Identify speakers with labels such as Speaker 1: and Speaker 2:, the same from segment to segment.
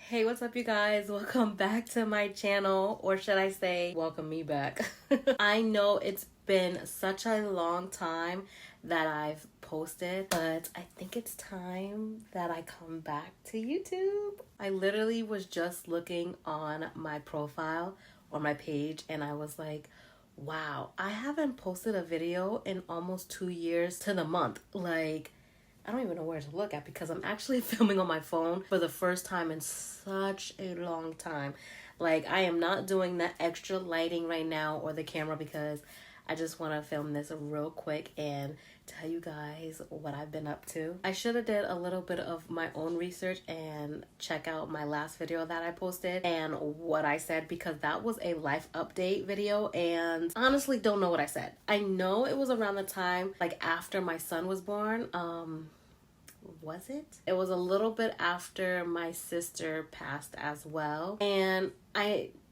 Speaker 1: Hey, what's up, you guys? Welcome back to my channel, or should I say, welcome me back. I know it's been such a long time that I've posted, but I think it's time that I come back to YouTube. I literally was just looking on my profile or my page, and I was like, wow, I haven't posted a video in almost 2 years to the month. Like, I don't even know where to look at because I'm actually filming on my phone for the first time in such a long time. Like, I am not doing the extra lighting right now or the camera because I just want to film this real quick and tell you guys what I've been up to. I should have did a little bit of my own research and check out my last video that I posted and what I said, because that was a life update video and honestly don't know what I said. I know it was around the time like after my son was born. Was it? It was a little bit after my sister passed as well. And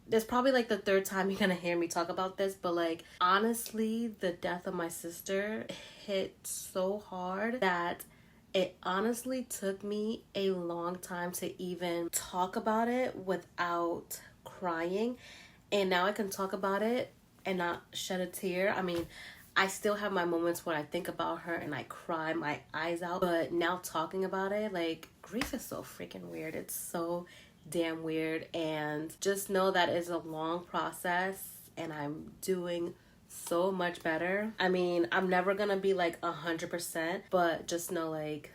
Speaker 1: there's probably like the third time you're gonna hear me talk about this, but like honestly, the death of my sister hit so hard that it honestly took me a long time to even talk about it without crying. And now I can talk about it and not shed a tear. I mean, I still have my moments where I think about her and I cry my eyes out. But now talking about it, like, grief is so freaking weird. It's so damn weird. And just know that it's a long process and I'm doing so much better. I mean, I'm never gonna be like 100%, but just know like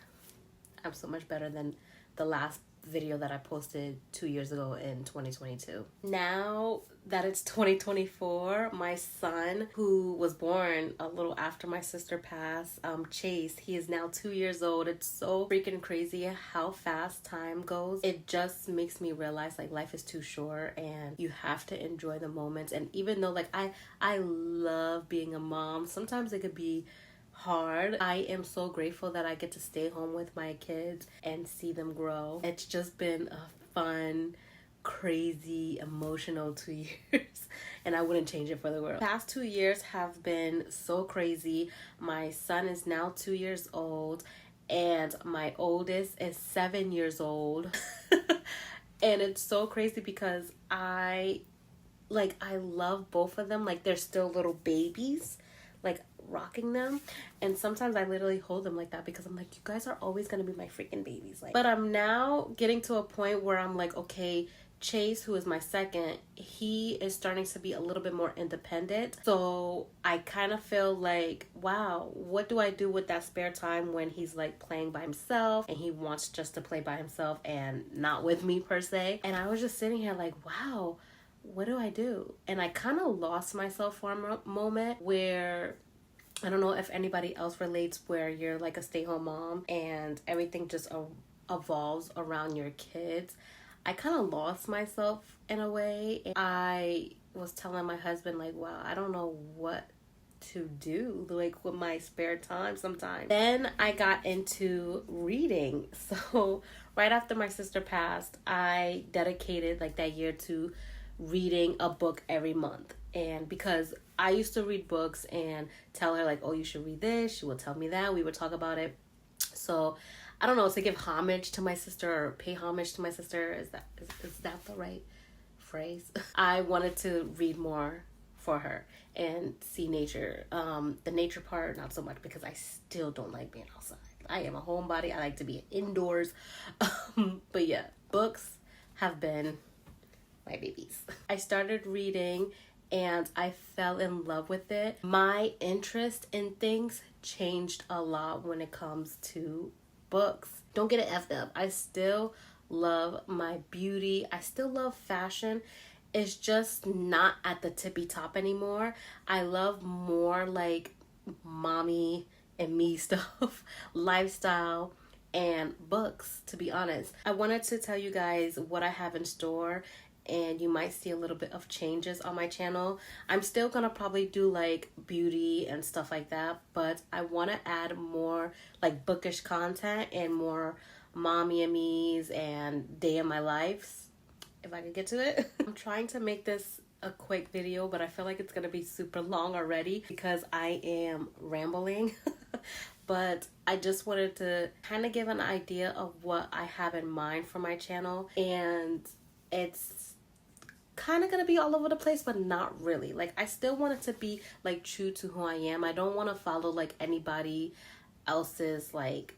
Speaker 1: I'm so much better than the last video that I posted 2 years ago in 2022. Now that it's 2024, my son, who was born a little after my sister passed, Chase, he is now 2 years old. It's so freaking crazy how fast time goes. It just makes me realize like life is too short and you have to enjoy the moments. And even though like I love being a mom, sometimes it could be hard. I am so grateful that I get to stay home with my kids and see them grow. It's just been a fun, crazy, emotional 2 years and I wouldn't change it for the world. The past 2 years have been so crazy. My son is now 2 years old and my oldest is 7 years old. And it's so crazy because I love both of them. Like, they're still little babies, like rocking them, and sometimes I literally hold them like that because I'm like, you guys are always gonna be my freaking babies. Like, but I'm now getting to a point where I'm like, okay, Chase, who is my second, he is starting to be a little bit more independent. So I kind of feel like, wow, what do I do with that spare time when he's like playing by himself and he wants just to play by himself and not with me per se? And I was just sitting here like, wow, what do I do? And I kind of lost myself for a moment where, I don't know if anybody else relates, where you're like a stay-home mom and everything just evolves around your kids. I kind of lost myself in a way. I was telling my husband like, wow, I don't know what to do like with my spare time sometimes. Then I got into reading. So right after my sister passed, I dedicated like that year to reading a book every month. And because I used to read books and tell her like, oh, you should read this, she would tell me that, we would talk about it. So I don't know, to give homage to my sister or pay homage to my sister, is that the right phrase? I wanted to read more for her and see nature. The nature part, not so much, because I still don't like being outside. I am a homebody. I like to be indoors. But yeah, books have been my babies. I started reading and I fell in love with it. My interest in things changed a lot when it comes to books. Don't get it effed up. I still love my beauty. I still love fashion. It's just not at the tippy top anymore. I love more like mommy and me stuff, lifestyle, and books, to be honest. I wanted to tell you guys what I have in store, and you might see a little bit of changes on my channel. I'm still gonna probably do like beauty and stuff like that, but I want to add more like bookish content and more mommy and me's and day in my lives, if I could get to it. I'm trying to make this a quick video, but I feel like it's gonna be super long already because I am rambling. but I just wanted to kind of give an idea of what I have in mind for my channel. And it's kind of gonna be all over the place, but not really. Like, I still want it to be like true to who I am. I don't want to follow like anybody else's like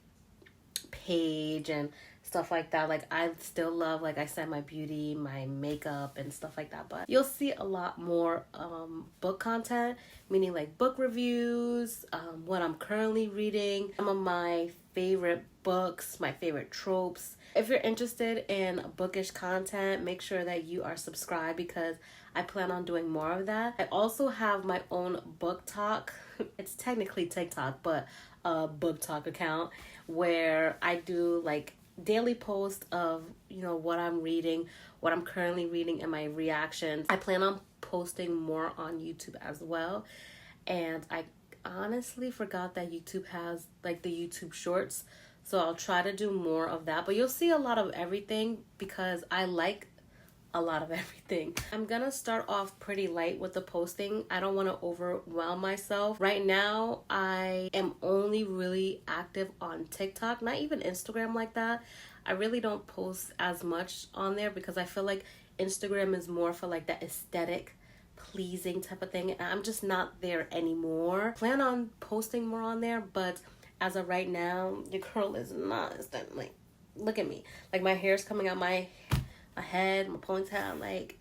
Speaker 1: page and stuff like that. Like, I still love, like I said, my beauty, my makeup and stuff like that, but you'll see a lot more book content, meaning like book reviews, what I'm currently reading, some of my favorite books, my favorite tropes. If you're interested in bookish content, make sure that you are subscribed, because I plan on doing more of that. I also have my own book talk. It's technically TikTok, but a book talk account where I do like daily posts of, you know, what I'm reading, what I'm currently reading, and my reactions. I plan on posting more on YouTube as well. And I honestly forgot that YouTube has like the YouTube shorts. So I'll try to do more of that. But you'll see a lot of everything because I like a lot of everything. I'm gonna start off pretty light with the posting. I don't want to overwhelm myself. Right now, I am only really active on TikTok, not even Instagram like that. I really don't post as much on there because I feel like Instagram is more for like that aesthetic pleasing type of thing, and I'm just not there anymore. Plan on posting more on there, but as of right now, your girl is not like, look at me, like my hair's coming out my head, my ponytail, like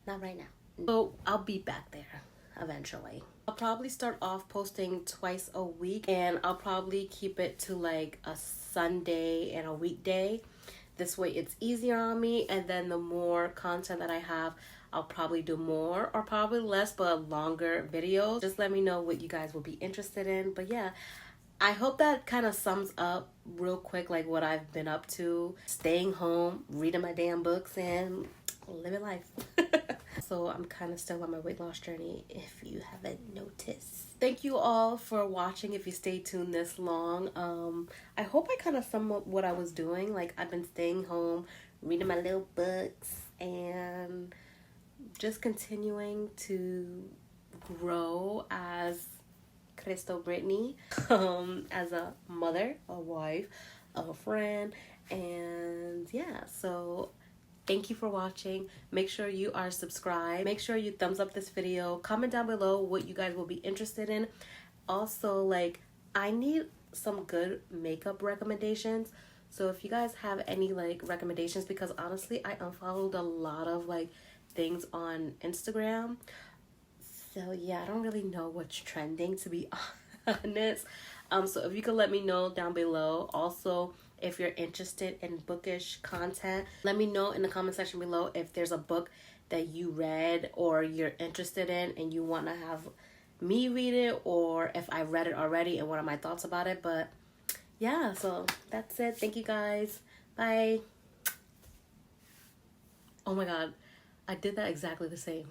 Speaker 1: not right now. So I'll be back there eventually. I'll probably start off posting twice a week, and I'll probably keep it to like a Sunday and a weekday. This way it's easier on me, and then the more content that I have, I'll probably do more or probably less but longer videos. Just let me know what you guys will be interested in. But yeah, I hope that kind of sums up real quick like what I've been up to. Staying home, reading my damn books, and living life. So I'm kind of still on my weight loss journey, if you haven't noticed. Thank you all for watching if you stayed tuned this long. I hope I kind of sum up what I was doing. Like, I've been staying home, reading my little books, and just continuing to grow as Cristo Brittany, as a mother, a wife, a friend, and yeah, so thank you for watching. Make sure you are subscribed. Make sure you thumbs up this video. Comment down below what you guys will be interested in. Also, like, I need some good makeup recommendations. So if you guys have any like recommendations, because honestly, I unfollowed a lot of like things on Instagram. So yeah, I don't really know what's trending, to be honest. So if you could let me know down below. Also, if you're interested in bookish content, let me know in the comment section below if there's a book that you read or you're interested in and you want to have me read it, or if I read it already and what are my thoughts about it. But yeah, so that's it. Thank you guys. Bye. Oh my god, I did that exactly the same.